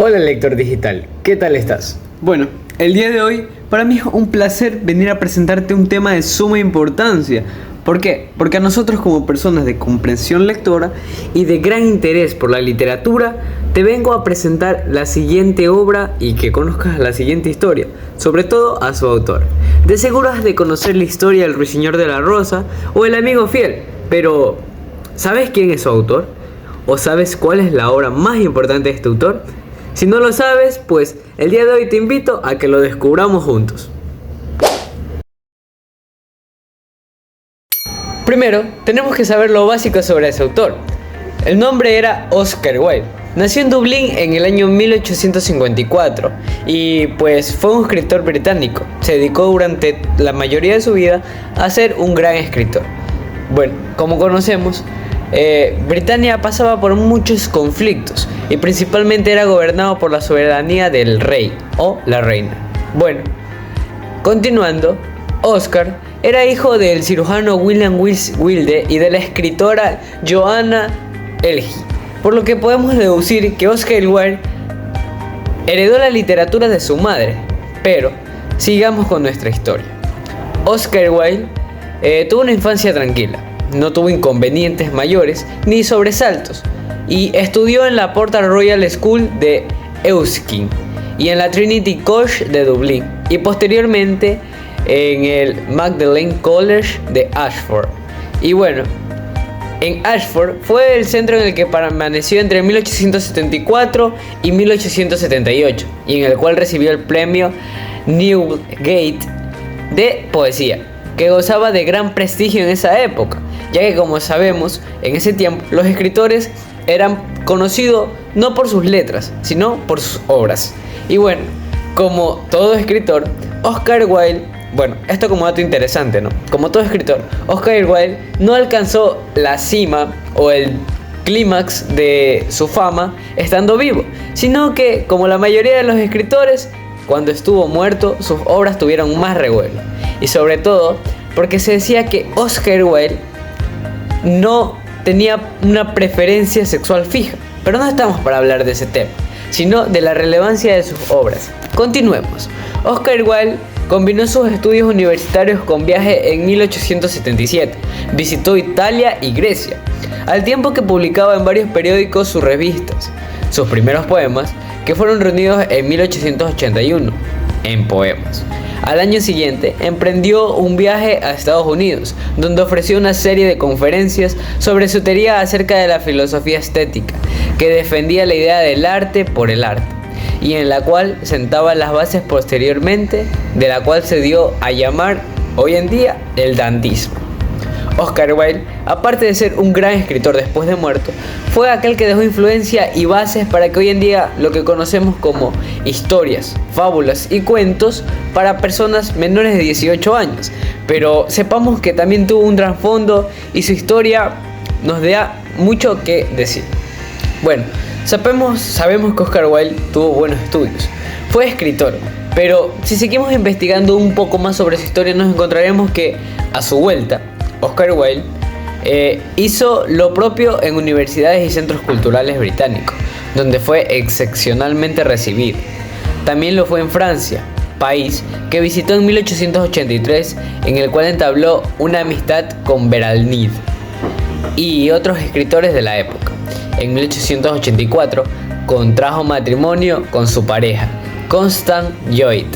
Hola lector digital, ¿qué tal estás? Bueno, el día de hoy para mí es un placer venir a presentarte un tema de suma importancia. ¿Por qué? Porque a nosotros como personas de comprensión lectora y de gran interés por la literatura, te vengo a presentar la siguiente obra y que conozcas la siguiente historia, sobre todo a su autor. De seguro has de conocer la historia del Ruiseñor de la Rosa o El amigo fiel, pero ¿sabes quién es su autor? ¿O sabes cuál es la obra más importante de este autor? Si no lo sabes, pues el día de hoy te invito a que lo descubramos juntos. Primero, tenemos que saber lo básico sobre ese autor. El nombre era Oscar Wilde. Nació en Dublín en el año 1854 y pues fue un escritor británico. Se dedicó durante la mayoría de su vida a ser un gran escritor. Bueno, como conocemos, Britania pasaba por muchos conflictos y principalmente era gobernado por la soberanía del rey o la reina. Bueno, continuando, Oscar era hijo del cirujano William Wilde y de la escritora Joanna Elgie, por lo que podemos deducir que Oscar Wilde heredó la literatura de su madre. Pero sigamos con nuestra historia. Oscar Wilde tuvo una infancia tranquila. No tuvo inconvenientes mayores ni sobresaltos y estudió en la Portal Royal School de Erskine y en la Trinity College de Dublín y posteriormente en el Magdalen College de Ashford. Y bueno, en Ashford fue el centro en el que permaneció entre 1874 y 1878 y en el cual recibió el premio Newgate de poesía, que gozaba de gran prestigio en esa época, ya que como sabemos, en ese tiempo los escritores eran conocidos no por sus letras, sino por sus obras. Y bueno, como todo escritor, Oscar Wilde, bueno, esto como dato interesante, ¿no? Como todo escritor, Oscar Wilde no alcanzó la cima o el clímax de su fama estando vivo, sino que, como la mayoría de los escritores, cuando estuvo muerto, sus obras tuvieron más revuelo. Y sobre todo, porque se decía que Oscar Wilde no tenía una preferencia sexual fija. Pero no estamos para hablar de ese tema, sino de la relevancia de sus obras. Continuemos. Oscar Wilde combinó sus estudios universitarios con viaje en 1877. Visitó Italia y Grecia, al tiempo que publicaba en varios periódicos sus revistas. Sus primeros poemas, que fueron reunidos en 1881 en Poemas. Al año siguiente, emprendió un viaje a Estados Unidos, donde ofreció una serie de conferencias sobre su teoría acerca de la filosofía estética, que defendía la idea del arte por el arte, y en la cual sentaba las bases posteriormente, de la cual se dio a llamar hoy en día el dandismo. Oscar Wilde, aparte de ser un gran escritor después de muerto, fue aquel que dejó influencia y bases para que hoy en día lo que conocemos como historias, fábulas y cuentos para personas menores de 18 años. Pero sepamos que también tuvo un trasfondo y su historia nos da mucho que decir. Bueno, sabemos que Oscar Wilde tuvo buenos estudios, fue escritor, pero si seguimos investigando un poco más sobre su historia nos encontraremos que a su vuelta Oscar Wilde hizo lo propio en universidades y centros culturales británicos, donde fue excepcionalmente recibido. También lo fue en Francia, país que visitó en 1883, en el cual entabló una amistad con Beralnid y otros escritores de la época. En 1884 contrajo matrimonio con su pareja, Constance Lloyd,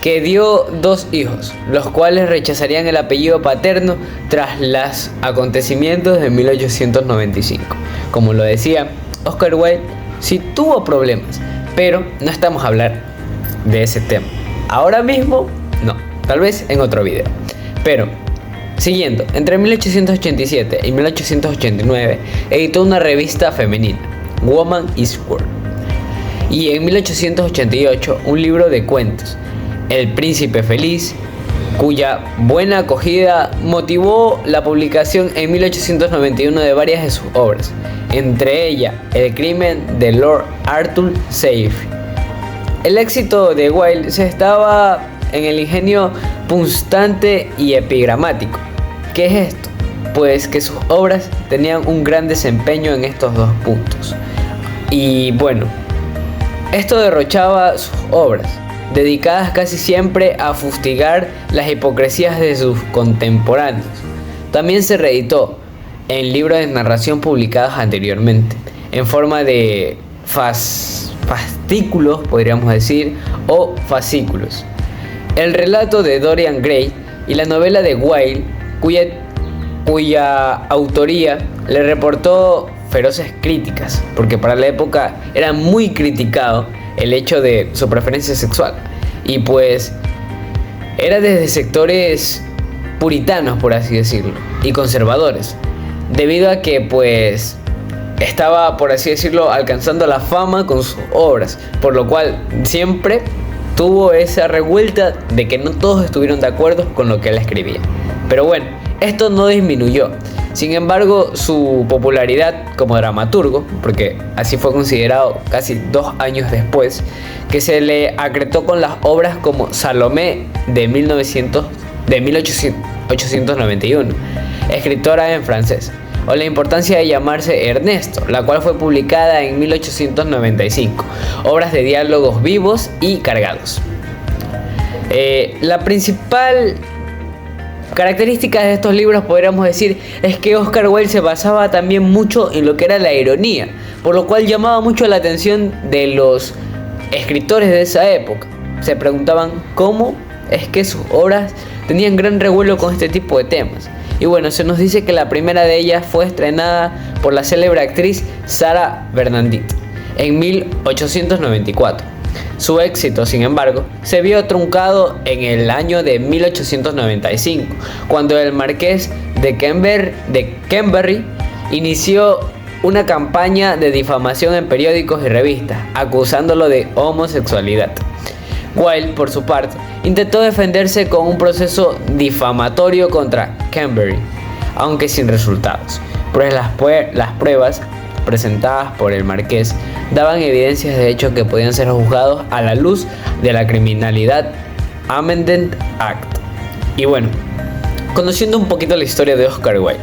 que dio 2 hijos, los cuales rechazarían el apellido paterno tras los acontecimientos de 1895. Como lo decía, Oscar Wilde sí tuvo problemas, pero no estamos a hablar de ese tema. Ahora mismo, no, tal vez en otro video. Pero, siguiendo, entre 1887 y 1889 editó una revista femenina, Woman is World, y en 1888 un libro de cuentos, El Príncipe Feliz, cuya buena acogida motivó la publicación en 1891 de varias de sus obras, entre ellas El crimen de Lord Arthur Safe. El éxito de Wilde se estaba en el ingenio punzante y epigramático. ¿Qué es esto? Pues que sus obras tenían un gran desempeño en estos 2 puntos. Y bueno, Esto derrochaba sus obras, dedicadas casi siempre a fustigar las hipocresías de sus contemporáneos. También se reeditó en libros de narración publicados anteriormente, en forma de fascículos, podríamos decir, o fascículos. El relato de Dorian Gray y la novela de Wilde, cuya autoría le reportó feroces críticas, porque para la época era muy criticado el hecho de su preferencia sexual, y pues era desde sectores puritanos, por así decirlo, y conservadores, debido a que pues estaba, por así decirlo, alcanzando la fama con sus obras, por lo cual siempre tuvo esa revuelta de que no todos estuvieron de acuerdo con lo que él escribía. Pero bueno, esto no disminuyó. Sin embargo, su popularidad como dramaturgo, porque así fue considerado casi 2 años después, que se le acreditó con las obras como Salomé de 1891, escritora en francés, o La importancia de llamarse Ernesto, la cual fue publicada en 1895, obras de diálogos vivos y cargados. La principal característica de estos libros, podríamos decir, es que Oscar Wilde se basaba también mucho en lo que era la ironía, por lo cual llamaba mucho la atención de los escritores de esa época. Se preguntaban cómo es que sus obras tenían gran revuelo con este tipo de temas. Y bueno, se nos dice que la primera de ellas fue estrenada por la célebre actriz Sarah Bernhardt en 1894. Su éxito, sin embargo, se vio truncado en el año de 1895, cuando el marqués de Canterbury inició una campaña de difamación en periódicos y revistas, acusándolo de homosexualidad. Wilde, por su parte, intentó defenderse con un proceso difamatorio contra Canterbury, aunque sin resultados, pues las pruebas presentadas por el marqués daban evidencias de hecho que podían ser juzgados a la luz de la Criminalidad Amendment Act. Y bueno, conociendo un poquito la historia de Oscar Wilde,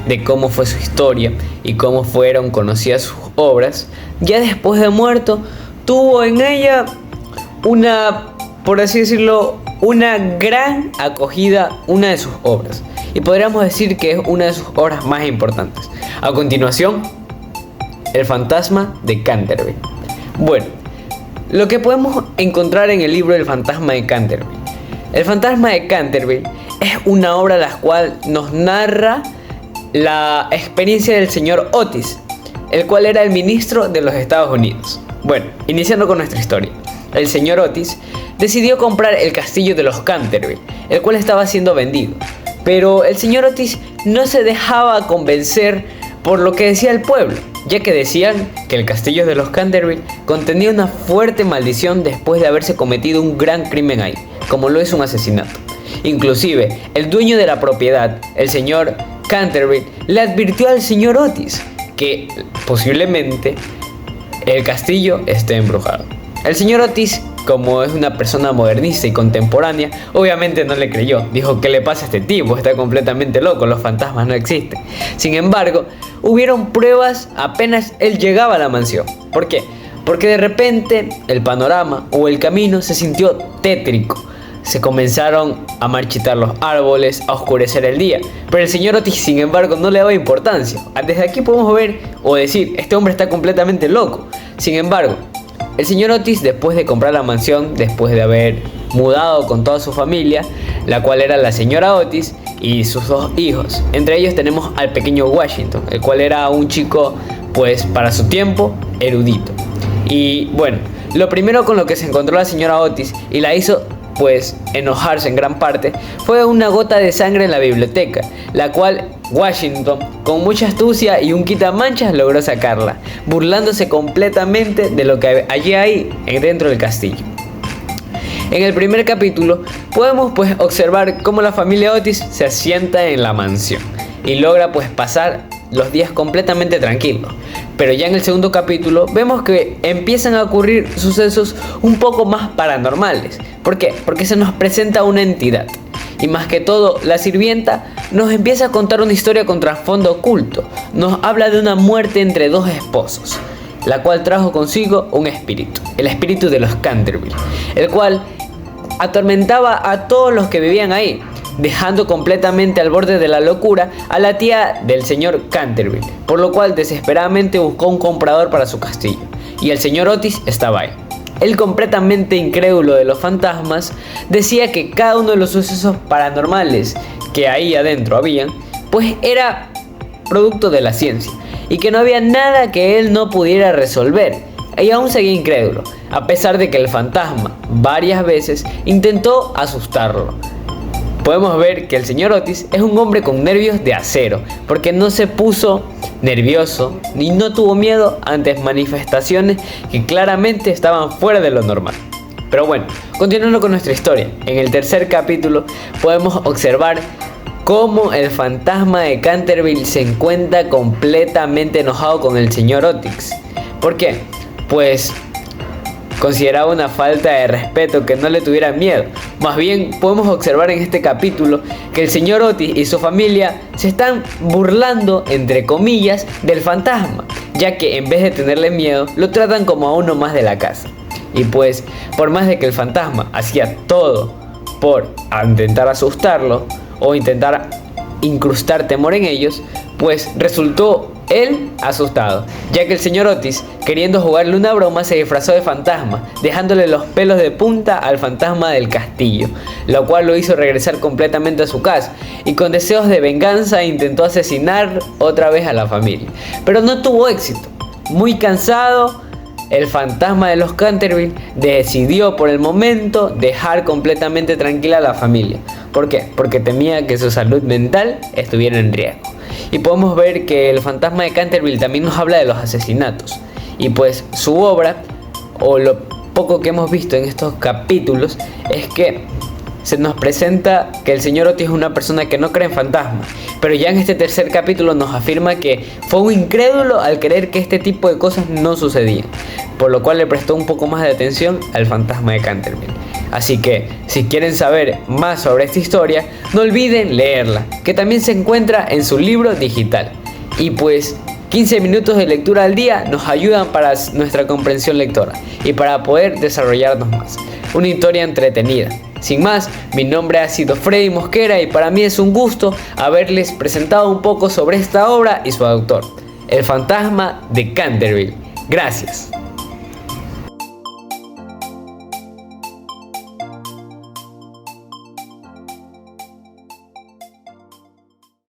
de cómo fue su historia y cómo fueron conocidas sus obras, ya después de muerto, tuvo en ella una, por así decirlo, una gran acogida, una de sus obras, y podríamos decir que es una de sus obras más importantes. A continuación, El fantasma de Canterbury. Bueno, lo que podemos encontrar en el libro El fantasma de Canterbury. El fantasma de Canterbury es una obra la cual nos narra la experiencia del señor Otis, el cual era el ministro de los Estados Unidos. Bueno, iniciando con nuestra historia. El señor Otis decidió comprar el castillo de los Canterbury, el cual estaba siendo vendido. Pero el señor Otis no se dejaba convencer por lo que decía el pueblo, ya que decían que el castillo de los Canterbury contenía una fuerte maldición después de haberse cometido un gran crimen ahí, como lo es un asesinato. Inclusive, el dueño de la propiedad, el señor Canterbury, le advirtió al señor Otis que posiblemente el castillo esté embrujado. El señor Otis, como es una persona modernista y contemporánea, obviamente no le creyó. Dijo: ¿qué le pasa a este tipo? Está completamente loco, los fantasmas no existen. Sin embargo, hubieron pruebas apenas él llegaba a la mansión. ¿Por qué? Porque de repente el panorama o el camino se sintió tétrico. Se comenzaron a marchitar los árboles, a oscurecer el día. Pero el señor Otis, sin embargo, no le daba importancia. Desde aquí podemos ver o decir: este hombre está completamente loco. Sin embargo, el señor Otis, después de comprar la mansión, después de haber mudado con toda su familia, la cual era la señora Otis y sus 2 hijos. Entre ellos tenemos al pequeño Washington, el cual era un chico, pues para su tiempo, erudito. Y bueno, lo primero con lo que se encontró la señora Otis y la hizo pues enojarse en gran parte fue una gota de sangre en la biblioteca, la cual Washington, con mucha astucia y un quitamanchas, logró sacarla, burlándose completamente de lo que allí hay dentro del castillo. En el primer capítulo podemos pues observar cómo la familia Otis se asienta en la mansión y logra pues pasar los días completamente tranquilos. Pero ya en el segundo capítulo vemos que empiezan a ocurrir sucesos un poco más paranormales. ¿Por qué? Porque se nos presenta una entidad. Y más que todo, la sirvienta nos empieza a contar una historia con trasfondo oculto. Nos habla de una muerte entre 2 esposos, la cual trajo consigo un espíritu, el espíritu de los Canterville, el cual atormentaba a todos los que vivían ahí, dejando completamente al borde de la locura a la tía del señor Canterville, por lo cual desesperadamente buscó un comprador para su castillo, y el señor Otis estaba ahí. Él, completamente incrédulo de los fantasmas, decía que cada uno de los sucesos paranormales que ahí adentro habían, pues era producto de la ciencia, y que no había nada que él no pudiera resolver, y aún seguía incrédulo, a pesar de que el fantasma varias veces intentó asustarlo. Podemos ver que el señor Otis es un hombre con nervios de acero, porque no se puso nervioso ni no tuvo miedo ante manifestaciones que claramente estaban fuera de lo normal. Pero bueno, continuando con nuestra historia, en el tercer capítulo podemos observar cómo el fantasma de Canterville se encuentra completamente enojado con el señor Otis. ¿Por qué? Pues consideraba una falta de respeto que no le tuviera miedo. Más bien podemos observar en este capítulo que el señor Otis y su familia se están burlando, entre comillas, del fantasma, ya que en vez de tenerle miedo, lo tratan como a uno más de la casa. Y pues, por más de que el fantasma hacía todo por intentar asustarlo o intentar incrustar temor en ellos, pues resultó él asustado, ya que el señor Otis, queriendo jugarle una broma, se disfrazó de fantasma, dejándole los pelos de punta al fantasma del castillo, lo cual lo hizo regresar completamente a su casa, y con deseos de venganza intentó asesinar otra vez a la familia, pero no tuvo éxito. Muy cansado, el fantasma de los Canterville decidió por el momento dejar completamente tranquila a la familia. ¿Por qué? Porque temía que su salud mental estuviera en riesgo. Y podemos ver que el fantasma de Canterville también nos habla de los asesinatos. Y pues su obra, o lo poco que hemos visto en estos capítulos, es que se nos presenta que el señor Otis es una persona que no cree en fantasmas, pero ya en este tercer capítulo nos afirma que fue un incrédulo al creer que este tipo de cosas no sucedían, por lo cual le prestó un poco más de atención al fantasma de Canterville. Así que, si quieren saber más sobre esta historia, no olviden leerla, que también se encuentra en su libro digital. Y pues 15 minutos de lectura al día nos ayudan para nuestra comprensión lectora y para poder desarrollarnos más. Una historia entretenida. Sin más, mi nombre ha sido Freddy Mosquera y para mí es un gusto haberles presentado un poco sobre esta obra y su autor, el fantasma de Canterville. Gracias.